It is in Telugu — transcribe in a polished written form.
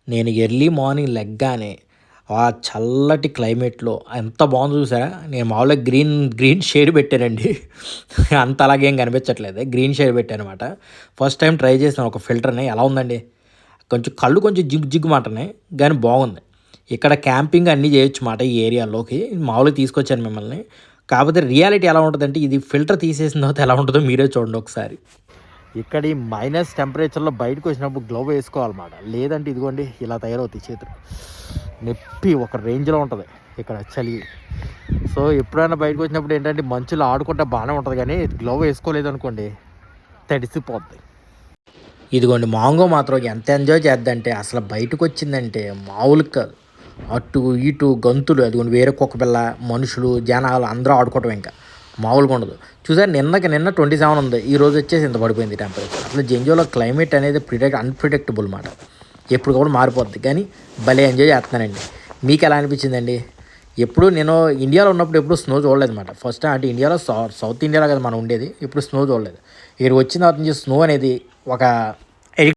నేను ఎర్లీ మార్నింగ్ లెగ్గానే ఆ చల్లటి క్లైమేట్‌లో ఎంత బాగుందో చూసారా? నేను మామూలుగా గ్రీన్ షేడ్ పెట్టానండి. అంత అలాగేం కనిపించట్లేదు. గ్రీన్ షేడ్ పెట్టాననమాట. ఫస్ట్ టైమ్ ట్రై చేశాను ఒక ఫిల్టర్‌ని. ఎలా ఉందండి? కళ్ళు కొంచెం జిగ్గుమంటున్నాయి. గానీ బాగుంది. ఇక్కడ క్యాంపింగ్ అన్నీ చేయొచ్చు మాట ఈ ఏరియాలోకి. మామూలుగా తీసుకొచ్చాను మిమ్మల్ని. కాకపోతే రియాలిటీ ఎలా ఉంటదంటే ఇది ఫిల్టర్ తీసేసిన తర్వాత ఎలా ఉంటదో మీరే చూడండి ఒకసారి. ఇక్కడ ఈ మైనస్ టెంపరేచర్‌లో బయటకొచ్చినప్పుడు గ్లౌవ్ ఏసుకోవాలన్నమాట. లేదంటే ఇదిగోండి ఇలా తయారవుతాయి చేతులు. నొప్పి ఒక రేంజ్‌లో ఉంటది ఇక్కడ చలి. సో, ఎప్పుడైనా బయటకొచ్చినప్పుడు ఏంటంటే మంచులో ఆడుకుంటే బానే ఉంటది గానీ, గ్లౌవ్ ఏసుకోలేదనుకోండి తడిసిపోద్ది. ఇదిగోండి మాంగో మాత్రం ఎంత ఎంజాయ్ చేద్దంటే అసలు బయటకొచ్చిందంటే మామూలుగా కాదు. అటు ఇటు గంతులు అదిగోండి వేరే కుక్కపిల్ల, మనుషులు, జనాలు అందరూ ఆడుకోవటం ఇంకా. మామూలుగా ఉండదు. చూసారా నిన్న 27 ఉంది. ఈరోజు వచ్చేసి ఇంత పడిపోయింది టెంపరేచర్. అసలు జెంజోలో క్లైమేట్ అనేది అన్‌ప్రిడిక్టబుల్ మాట. ఎప్పటికప్పుడు మారిపోద్ది. కానీ భలే ఎంజాయ్ చేస్తున్నానండి. మీకు ఎలా అనిపించిందండి? ఎప్పుడు నేను ఇండియాలో ఉన్నప్పుడు ఎప్పుడు స్నో చూడలేదన్నమాట. ఫస్ట్ టైం అంటే ఇండియాలో సౌత్ ఇండియాలో కదా మనం ఉండేది. ఎప్పుడు స్నో చూడలేదు. ఇక్కడికి వచ్చిన తర్వాత నుంచి స్నో అనేది ఒక